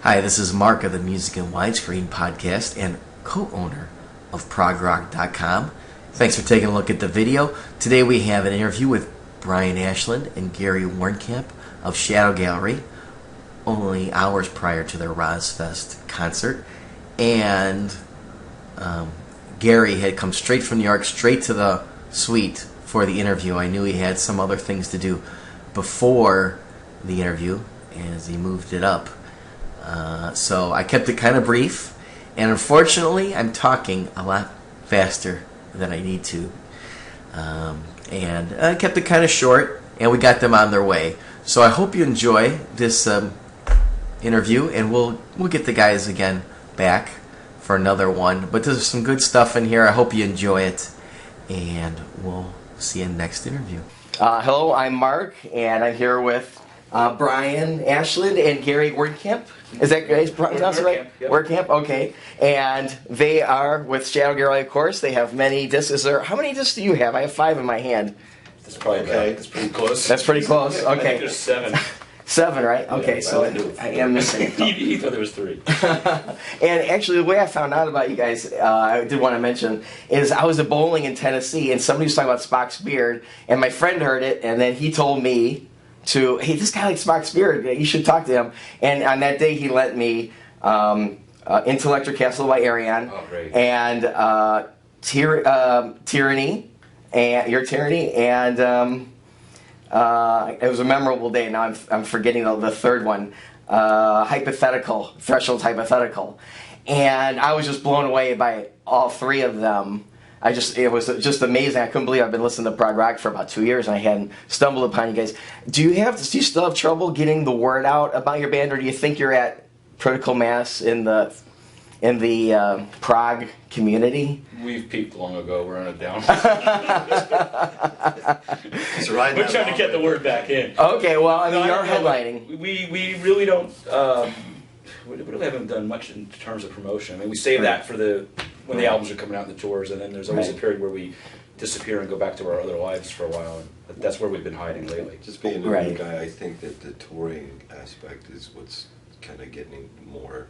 Hi, this is Mark of the Music in Widescreen podcast and co-owner of ProgRock.com. Thanks for taking a look at the video. Today we have an interview with Brian Ashland and Gary Wehrkamp of Shadow Gallery, only hours prior to their RoSfest concert. And Gary had come straight from New York, straight to the suite for the interview. I knew he had some other things to do before the interview as he moved it up. So I kept it kind of brief, and unfortunately I'm talking a lot faster than I need to. And I kept it kind of short, and we got them on their way. So I hope you enjoy this interview, and we'll get the guys again back for another one. But there's some good stuff in here. I hope you enjoy it, and we'll see you in the next interview. Hello, I'm Mark, and I'm here with Brian Ashland and Gary Wehrkamp. Is that right? That's right? Yep. Wehrkamp, okay. And they are with Shadow Gallery, of course. They have many discs. How many discs do you have? I have 5 in my hand. That's probably okay. That's pretty close. That's pretty close. Okay. I think there's 7. 7, right? Okay, yeah, so I am missing. He thought there was 3. And actually, the way I found out about you guys, I did want to mention, is I was at bowling in Tennessee, and somebody was talking about Spock's beard, and my friend heard it, and then he told me hey, this guy likes Spock's beard, you should talk to him. And on that day, he lent me Into Electric Castle by Arion, and Tyranny, and Your Tyranny, and it was a memorable day. Now I'm forgetting the third one, Hypothetical, Threshold's Hypothetical. And I was just blown away by all 3 of them. It was just amazing. I couldn't believe I've been listening to prog rock for about 2 years and I hadn't stumbled upon you guys. Do you still have trouble getting the word out about your band, or do you think you're at critical mass in the prog community? We've peaked long ago. We're on a down. We're trying to get the word back in. Okay, well, I mean, you're headlining. We really don't. We really haven't done much in terms of promotion. I mean, we save that for when the albums are coming out and the tours, and then there's always a period where we disappear and go back to our other lives for a while. And that's where we've been hiding lately. Just being a new guy, I think that the touring aspect is what's kind of getting more,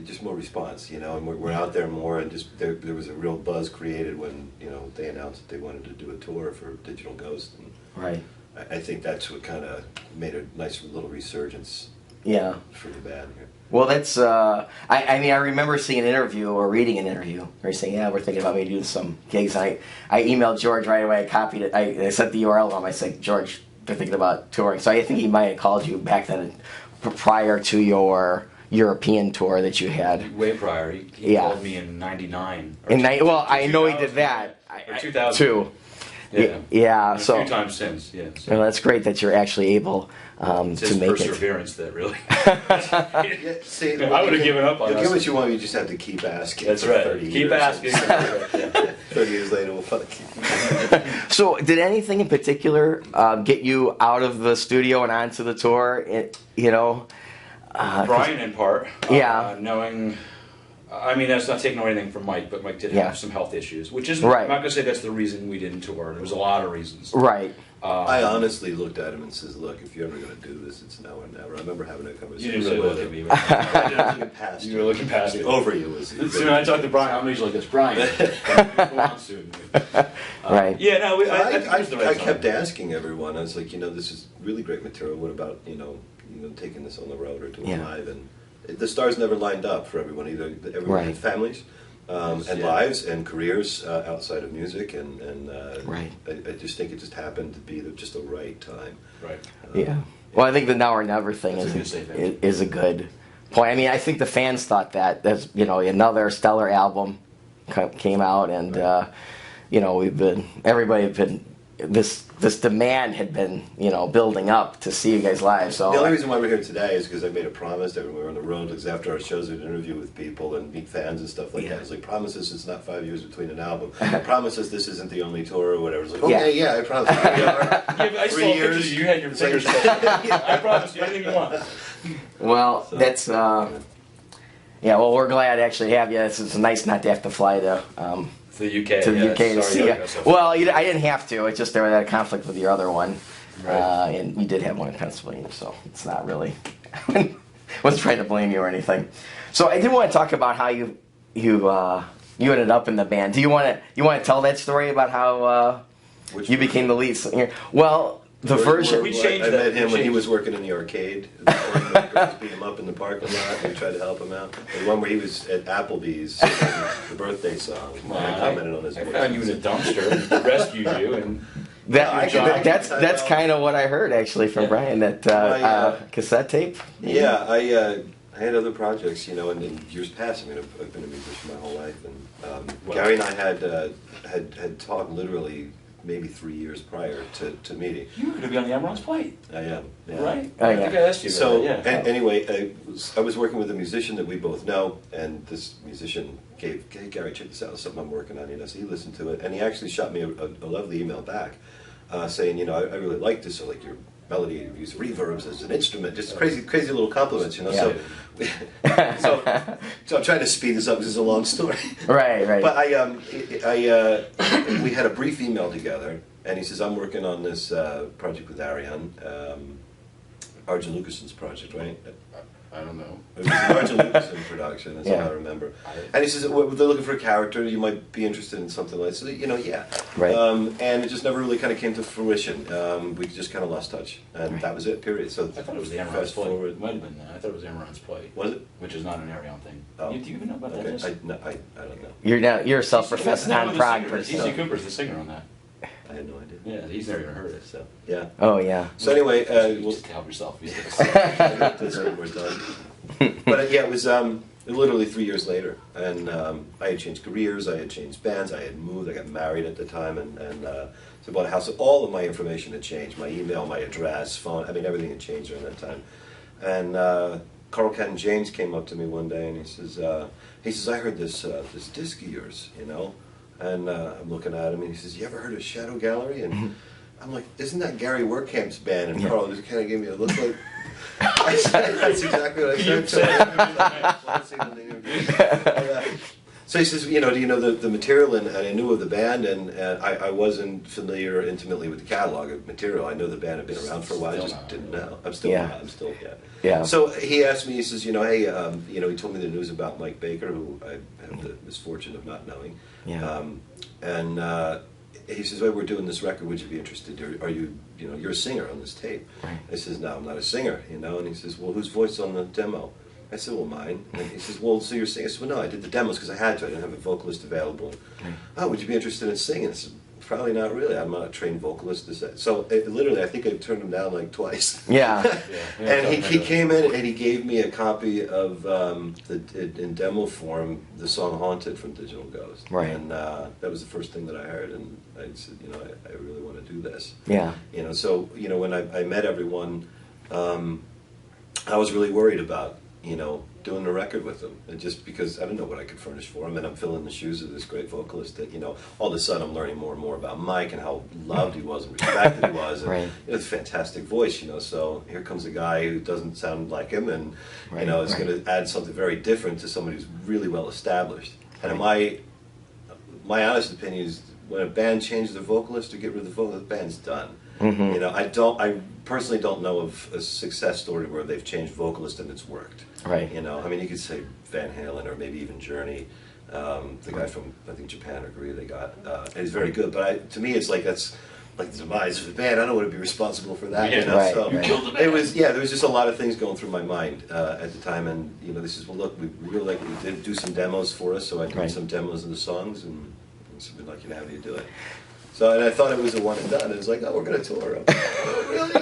just more response, and we're out there more, and just there was a real buzz created when, they announced that they wanted to do a tour for Digital Ghost. And I think that's what kind of made a nice little resurgence. Yeah. For the band here. Well, that's, I mean, I remember seeing an interview or reading an interview where saying, yeah, we're thinking about maybe doing some gigs. And I emailed George right away. I copied it. I sent the URL to him. I said, George, they're thinking about touring. So I think he might have called you back then prior to your European tour that you had. Way prior. He called me in '99. Well, I know he did that. Or 2002. Yeah. A so few times since, yeah. So. Well, that's great that you're actually able it's his to make perseverance that really. See, I would have given up on you'll us. get what you want. You just have to keep asking. That's for right. 30 Keep years. asking. 30 years later, we'll fuck. So, did anything in particular get you out of the studio and onto the tour? Brian, in part. Knowing. I mean, that's not taking away anything from Mike, but Mike did have some health issues, which is I'm not going to say that's the reason we didn't tour. There was a lot of reasons. Right. I honestly looked at him and says, "Look, if you're ever going to do this, it's now or never." I remember having a conversation. You didn't really look at me. I didn't looking past you. You were looking past me. Over you was. Soon I talked to Brian. I'm usually like this, Brian. Come on soon. Right. Yeah. No. I kept asking everyone. I was like, this is really great material. What about taking this on the road or doing live? And the stars never lined up for everyone. Either everyone had families. And lives and careers outside of music, and I just think it just happened to be just the right time. Right. Well, I think the now or never thing is a good point. I mean, I think the fans thought that. That's another stellar album came out, and everybody had been this demand had been building up to see you guys live. So the only reason why we're here today is because I made a promise that when we were on the road, because after our shows we'd interview with people and meet fans and stuff like that. It's like, promise us it's not 5 years between an album. Promise us this isn't the only tour or whatever. It's like, okay, I promise. I saw pictures of you had your fingers crossed. I promise you anything you want. Well, that's well, we're glad to actually have you. It's nice not to have to fly to the UK. To the UK to see you. Well, I didn't have to. It's just there was a conflict with your other one, and we did have one in Pennsylvania, so it's not really. Wasn't trying to blame you or anything. So I did want to talk about how you ended up in the band. Do you want to tell that story about how you became the lead singer? Well, the version we changed I that. met him We when he changed- was working in the arcade. Beat him up in the parking lot. And we tried to help him out. The one where he was at Applebee's, singing the birthday song. I commented on his I voice. found you in a dumpster and rescued you, and that's kind of what I heard actually from Brian, that cassette tape. Yeah, I had other projects, you know, and in years past. I mean, I've been a musician my whole life, and Gary and I had talked literally maybe 3 years prior to meeting. you were going to be on the Emerald's Plate, I am, yeah. right? Oh, I yeah. think I asked you. So about that, yeah. anyway, I was working with a musician that we both know, and this musician gave, "Hey Gary, check this out. It's something I'm working on." You know, so he listened to it, and he actually shot me a lovely email back, saying, you know, I really like this. So like your melody, you use reverbs as an instrument, just crazy little compliments, you know. Yeah. So I'm trying to speed this up because it's a long story. Right. But we had a brief email together, and he says, "I'm working on this project with Ariane, Arjen Lucason's project, right?" I don't know. It was an Arjen Lucason production, that's all I remember. And he says, well, they're looking for a character, you might be interested in something like that. So, you know, yeah. Right. And it just never really kind of came to fruition. We just kind of lost touch. And that was it, period. So I thought it was the Emerald's fast Plate. forward. It might have been that. I thought it was the Emerald's Plate. Was it? Which is not an Arion thing. Oh. Do you even know about that? Okay. Jess? I don't know. You're a self-professed He's non-prog the person. singer. Cooper's the singer on that. I had no idea. Yeah, he's never even heard it, so. Yeah. Oh yeah. So anyway, You just help yourself. that's what we're done. But yeah, it was literally 3 years later, and I had changed careers, I had changed bands, I had moved, I got married at the time, and so bought a house. So all of my information had changed, my email, my address, phone, I mean everything had changed during that time. And Carl Ken James came up to me one day and he says, I heard this disc of yours, you know, and I'm looking at him and he says, "You ever heard of Shadow Gallery?" And I'm like, "Isn't that Gary Wehrkamp's band?" And Carl just kind of gave me a look like, I said, that's exactly what I said. So he says, you know, do you know the material? And I knew of the band, and I wasn't familiar intimately with the catalog of material. I know the band had been around for a while. I just didn't know. I'm still Yeah. So he asked me, he says, you know, hey, you know, he told me the news about Mike Baker, who I have the misfortune of not knowing. Yeah. And he says, "Well, we're doing this record. Would you be interested? Are you, you know, you're a singer on this tape?" Right. I says, "No, I'm not a singer, you know." And he says, "Well, whose voice on the demo?" I said, "Well, mine." And he says, "Well, so you're singing?" I said, "Well, no, I did the demos because I had to. I didn't have a vocalist available." Right. "Oh, would you be interested in singing?" I said, "Probably not really. I'm not a trained vocalist." So literally, I think I turned him down like twice. Yeah. And he came in and he gave me a copy of in demo form the song "Haunted" from Digital Ghost. Right. And that was the first thing that I heard, and I said, you know, I really want to do this. Yeah. You know, so you know when I met everyone, I was really worried about, you know, doing a record with them, and just because I didn't know what I could furnish for him, and I'm filling the shoes of this great vocalist that, you know, all of a sudden I'm learning more and more about Mike and how loved he was and respected he was, and Right. he has a fantastic voice, you know. So here comes a guy who doesn't sound like him, and you know is going to add something very different to somebody who's really well established. And my honest opinion is, when a band changes their vocalist or get rid of the vocalist, the band's done. Mm-hmm. You know, I personally don't know of a success story where they've changed vocalist and it's worked. Right. You know, I mean, you could say Van Halen or maybe even Journey. The guy from, I think, Japan or Korea they got. And he's very good, but to me it's like that's like the demise of the band. I don't want to be responsible for that. Yeah, you know? right, So right. Killed the band. it was, yeah, there was just a lot of things going through my mind at the time, and you know, this is, well, look, we really like, we did do some demos for us, so I did Right. some demos of the songs, and so we'd like you to have you do it. So, and I thought it was a one and done. It was like, oh, we're going to tour. Oh, really?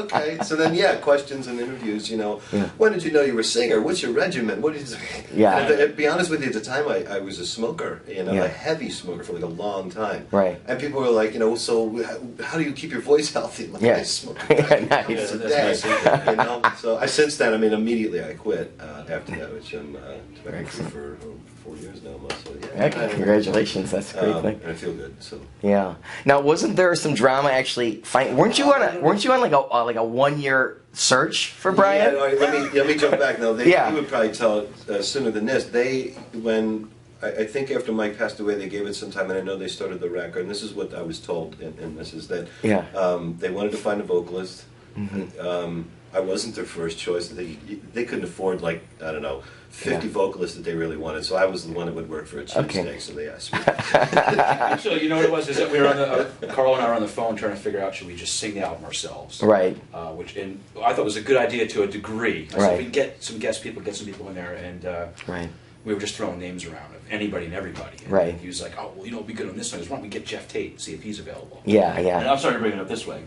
Okay. So then, yeah, questions and interviews, you know. Yeah. When did you know you were a singer? What's your regimen? What is? Yeah. And to be honest with you, at the time, I was a smoker, you know, Yeah. a heavy smoker for like a long time. Right. And people were like, you know, so how do you keep your voice healthy? I'm like, Yeah. I smoke Nice. once a That's day, nice. you know. So since then, I mean, immediately I quit after that, which I'm back for 4 years now almost. So, Yeah, congratulations, that's a great thing. And I feel good. So. Yeah. Now, wasn't there some drama actually? Weren't you on like a 1 year search for Brian? Yeah, all right, let me jump back now. Yeah. You would probably tell it sooner than this. I think after Mike passed away, they gave it some time, and I know they started the record. And this is what I was told, and this is that Yeah. they wanted to find a vocalist. Mm-hmm. I wasn't their first choice. They couldn't afford, like, I don't know, 50 vocalists that they really wanted, so I was the one that would work for a cheapskate, so they asked me. Actually, you know what it was? Is that we were on Carl and I were on the phone trying to figure out, should we just sing the album ourselves? Right. Which I thought was a good idea to a degree. I Right. said we can get some guest people, get some people in there, and Right. we were just throwing names around of anybody and everybody. And Right. he was like, oh, well, you know, it'd be good on this one. Why don't we get Jeff Tate and see if he's available? Yeah, yeah. And I'm sorry to bring it up this way,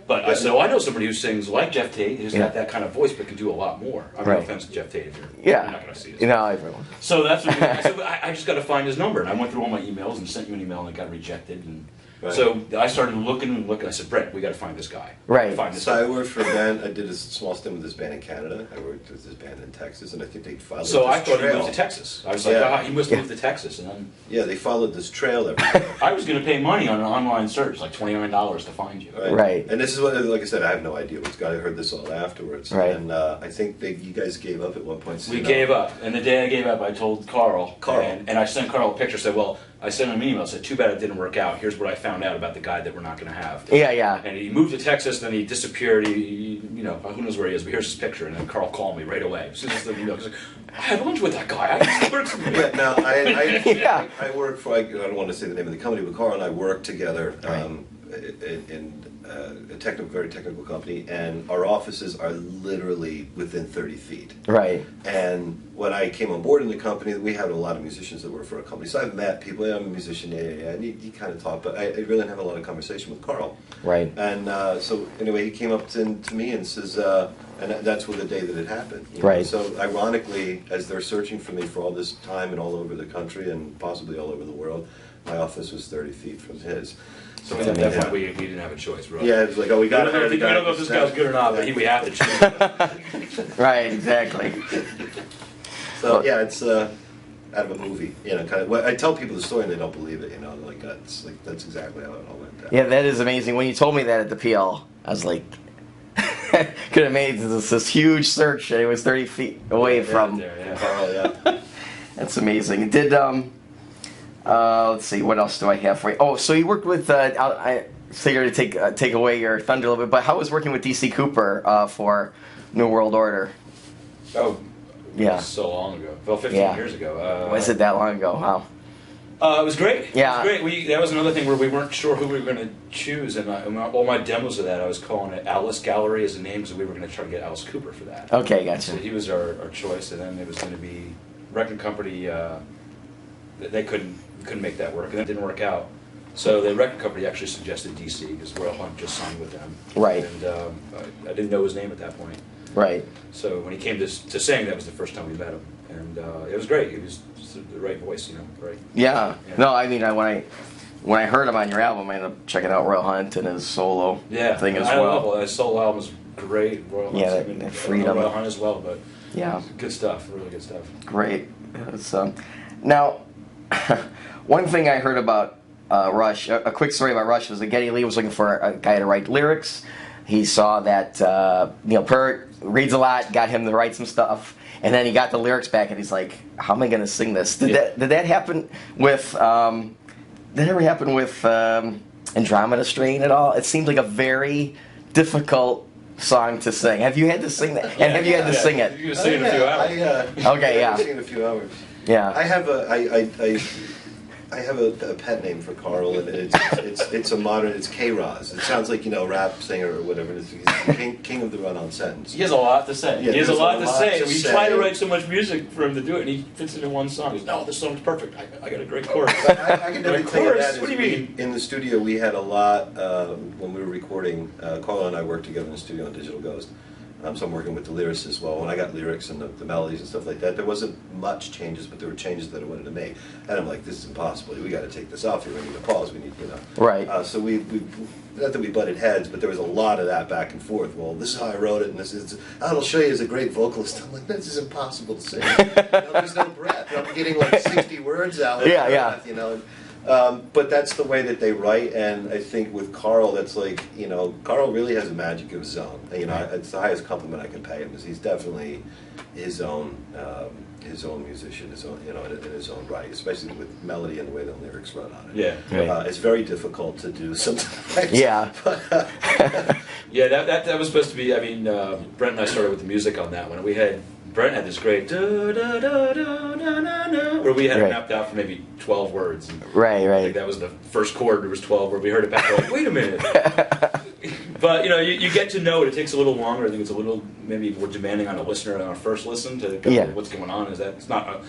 but I said, I know somebody who sings like Jeff Tate, who's got that kind of voice, but can do a lot more. I'm no Right. offense to Jeff Tate if you're Yeah. not going to see this. You know, everyone. So that's what I said. I just got to find his number, and I went through all my emails and sent you an email, and it got rejected. And Right. so I started looking and looking. I said, Brett, we got to find this guy. Right. Find this So guy. I worked for a band. I did a small stint with this band in Canada. I worked with this band in Texas, and I think they followed. So this I thought trail. he moved to Texas. I was like, Yeah. he must move to Texas, and then Yeah, they followed this trail everywhere. I was going to pay money on an online search, like $29 to find you. Right. And this is what, like I said, I have no idea what's got. I heard this all afterwards. Right. And I think you guys gave up at one point. So We gave up, and the day I gave up, I told Carl, Carl. and I sent Carl a picture. Said, well, I sent him an email. Said, too bad it didn't work out. Here's what I found out about the guy that we're not going to have. Yeah, yeah. And he moved to Texas, then he disappeared. You know, who knows where he is? But here's his picture. And then Carl called me right away. As soon as the email, he's like, I had lunch with that guy. I worked for me. Yeah, now Yeah. I work for. I don't want to say the name of the company, but Carl and I work together Right. in a very technical company, and our offices are literally within 30 feet. Right. And when I came on board in the company, we had a lot of musicians that work for our company. So I've met people. Yeah, I'm a musician, yeah. And you kind of talk, but I really didn't have a lot of conversation with Carl. Right. And so anyway, he came up to me and says, and that's the day that it happened. You know? Right. So ironically, as they're searching for me for all this time and all over the country and possibly all over the world, my office was 30 feet from his. So at that point, we didn't have a choice, really. Yeah, it was like, oh, we got to hire the I guy. don't know if this guy's good or not, but we have to choose. Right, exactly. So yeah, it's out of a movie, you know. Kind of. Well, I tell people the story and they don't believe it, you know. That's exactly how it all went down. Yeah, that is amazing. When you told me that at the PL, I was like, could have made this huge search, and it was 30 feet away from. There, Carl, yeah. That's amazing. Did let's see, what else do I have for you? Oh, so you worked with I figured to take away your thunder a little bit, but how was working with DC Cooper for New World Order? Oh, Yeah. so long ago. Well, 15 Yeah. years ago. Was it that long ago? Wow. It was great. Yeah. It was great. That was another thing where we weren't sure who we were going to choose, and all my demos of that, I was calling it Alice Gallery as the name, because we were going to try to get Alice Cooper for that. Okay, So gotcha. he was our choice, and then it was going to be record company. They couldn't make that work, and that didn't work out. So the record company actually suggested DC, because Royal Hunt just signed with them. Right. And I didn't know his name at that point. Right. So when he came to sing, that was the first time we met him, and it was great. He was just the right voice, you know, right? Yeah. Yeah. No, I mean, when I heard him on your album, I ended up checking out Royal Hunt and his solo thing as I well. love his solo album is great. Royal Yeah, Hunt's that even- Freedom. Royal Hunt as well, but Yeah. good stuff, really good stuff. Great. It's, now, one thing I heard about Rush, a quick story about Rush was that Geddy Lee was looking for a guy to write lyrics. He saw that Neil Peart reads a lot, got him to write some stuff, and then he got the lyrics back, and he's like, "How am I going to sing this?" Did that happen with? Did it ever happen with Andromeda Strain at all? It seemed like a very difficult song to sing. Have you had to sing that? And have you had to sing it? You can sing in a few hours. Okay, yeah. I've seen a few hours. Yeah. I have a pet name for Carl, and it's a modern. It's K-Roz. It sounds like, you know, rap singer or whatever. He's the king of the run-on sentence. He has a lot to say. Yeah, He has a there's lot to say. We try to write so much music for him to do it, and he fits it in one song. He goes, "No, this song's perfect. I got a great chorus." I can definitely tell you chorus? that. What do you mean? In the studio, we had a lot when we were recording. Carl and I worked together in the studio on Digital Ghost. So I'm working with the lyricists. Well, when I got lyrics and the melodies and stuff like that, there wasn't much changes, but there were changes that I wanted to make. And I'm like, this is impossible. We got to take this off here. We need a pause. We need, you know. Right. So we not that we butted heads, but there was a lot of that back and forth. Well, this is how I wrote it, and this is. I'll show you as a great vocalist. I'm like, this is impossible to sing. There's no breath. I'm getting like 60 words out. Yeah, breath, yeah. You know. But that's the way that they write, and I think with Carl, that's like, you know, Carl really has a magic of his own. You know, it's the highest compliment I can pay him, is he's definitely his own musician, his own, you know, in his own right, especially with melody and the way the lyrics run on it. Yeah. Right. It's very difficult to do sometimes. Yeah. Yeah, that was supposed to be. I mean, Brent and I started with the music on that one. Brent had this great da da da da da da da, where we had it mapped out for maybe 12 words. And Right. I think that was the first chord. There was 12. Where we heard it back, we're like, wait a minute. But you get to know it. It takes a little longer. I think it's a little maybe more demanding on a listener on a first listen to go, what's going on. Is that it's not a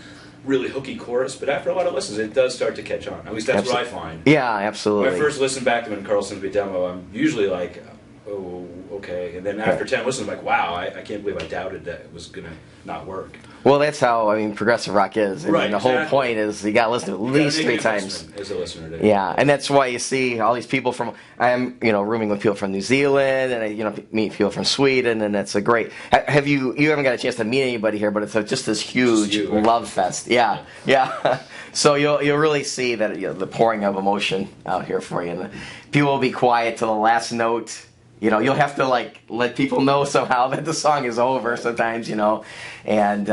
really hooky chorus, but after a lot of listens, it does start to catch on. At least that's what I find. Yeah, absolutely. When I first listen back to when Carl sends me a demo, I'm usually like, oh, okay. And then after 10 listens, I'm like, wow, I can't believe I doubted that it was going to not work. Well, that's how, progressive rock is. I mean, the whole point is you got to listen at least 3 times. As a listener. Yeah, and that's why you see all these people from, I'm, rooming with people from New Zealand, and I, meet people from Sweden, and that's a great, you haven't got a chance to meet anybody here, but it's just this huge love fest. Yeah. So you'll really see that the pouring of emotion out here for you. And people will be quiet to the last note. You'll have to let people know somehow that the song is over sometimes, and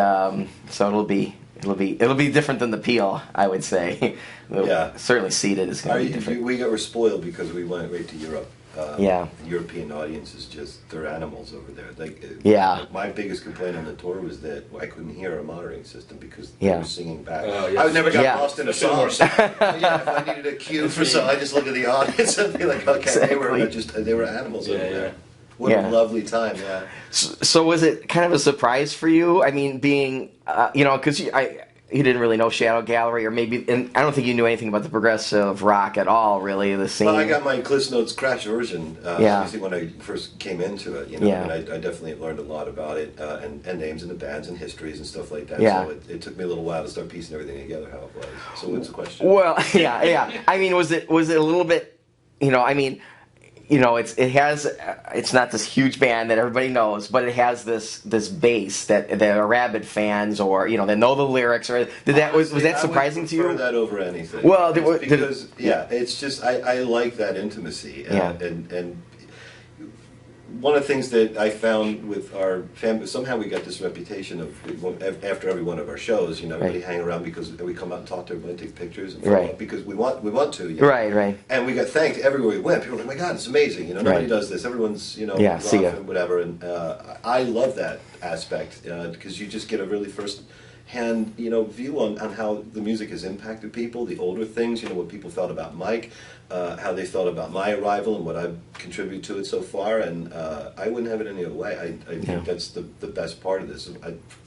so it'll be different than the Peel, I would say. Certainly seated is going to be different. We were spoiled because we went right to Europe. The European audience is just, they're animals over there. My biggest complaint on the tour was that I couldn't hear a monitoring system because they were singing back. I never got lost in a song. If I needed a cue for something, I just look at the audience and be like, okay, they were animals over there. What a lovely time, So was it kind of a surprise for you? I mean, being, because you didn't really know Shadow Gallery, or maybe, and I don't think you knew anything about the progressive rock at all, really, the scene. Well, I got my Cliff Notes crash version, obviously when I first came into it, and I definitely learned a lot about it, and names and the bands and histories and stuff like that, so it took me a little while to start piecing everything together how it was. So what's the question? Well, I mean, was it a little bit, it's not this huge band that everybody knows, but it has this base that are rabid fans, or they know the lyrics. Or was that surprising to you? I would prefer that over anything. Well, it's just I like that intimacy, and one of the things that I found with our family, somehow we got this reputation of, after every one of our shows, everybody hang around because we come out and talk to everybody, take pictures, and follow up because we want to. Right. And we got thanked everywhere we went. People were like, "Oh my God, it's amazing! Nobody does this. Everyone's see rough and whatever." And I love that aspect because you just get a really first-hand view on how the music has impacted people, the older things, what people felt about Mike, how they felt about my arrival and what I've contributed to it so far, and I wouldn't have it any other way. I think that's the best part of this.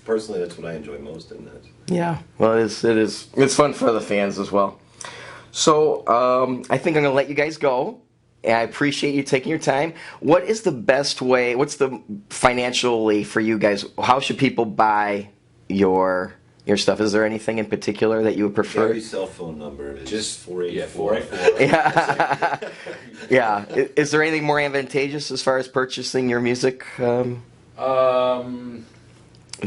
Personally, that's what I enjoy most in that. Yeah, well, it is. It's fun for the fans as well. So I think I'm going to let you guys go. And I appreciate you taking your time. What is the best way? What's the financially for you guys? How should people buy your stuff? Is there anything in particular that you would prefer? Gary's cell phone number is just 484. Yeah. Is there anything more advantageous as far as purchasing your music? It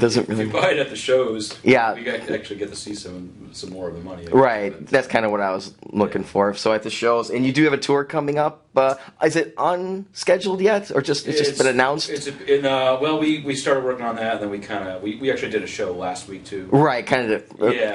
doesn't really. If you buy it at the shows, we actually get to see some more of the money. Right, that's kind of what I was looking for. So at the shows, and you do have a tour coming up. Is it unscheduled yet, or it's just been announced? We started working on that, and then we actually did a show last week too. Right, kind of.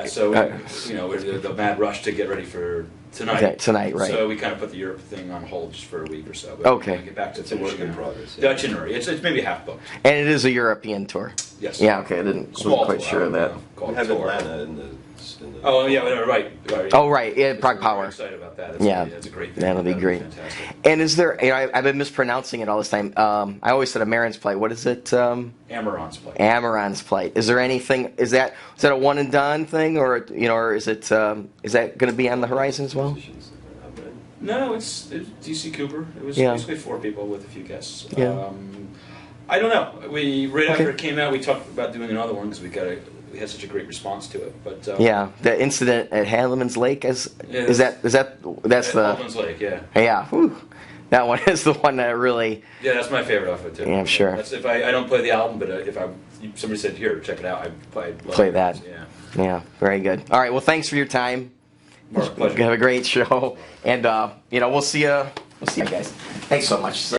So we're the mad rush to get ready for tonight. Okay, tonight, right. So we kind of put the Europe thing on hold just for a week or so. But okay. Get back to it's work in progress. The itinerary. It's maybe half booked. And it is a European tour. Yes. Yeah. Okay. I wasn't quite sure of that. We have Atlanta in the. Oh yeah, right. Oh right, yeah, Prague Power. I'm excited about that. That's a great thing. That'll be great. Fantastic. And is there? I've been mispronouncing it all this time. I always said Amaran's Plate. What is it? Amaran's Plate. Amaran's Plate. Is there anything? Is that a one and done thing, or is it? Is that going to be on the horizon as well? No, it's DC Cooper. It was basically 4 people with a few guests. Yeah. I don't know. After it came out, we talked about doing another one because we had such a great response to it. But the incident at Haldeman's Lake that's Haldeman's Lake, yeah. Yeah, whew. That one is the one that really. Yeah, that's my favorite off it too. Yeah, I'm sure. That's if I don't play the album, but if somebody said here, check it out, I'd play that. Yeah. Yeah, very good. All right, well, thanks for your time. Pleasure. Have a great show, and we'll see you. We'll see you guys. Thanks so much.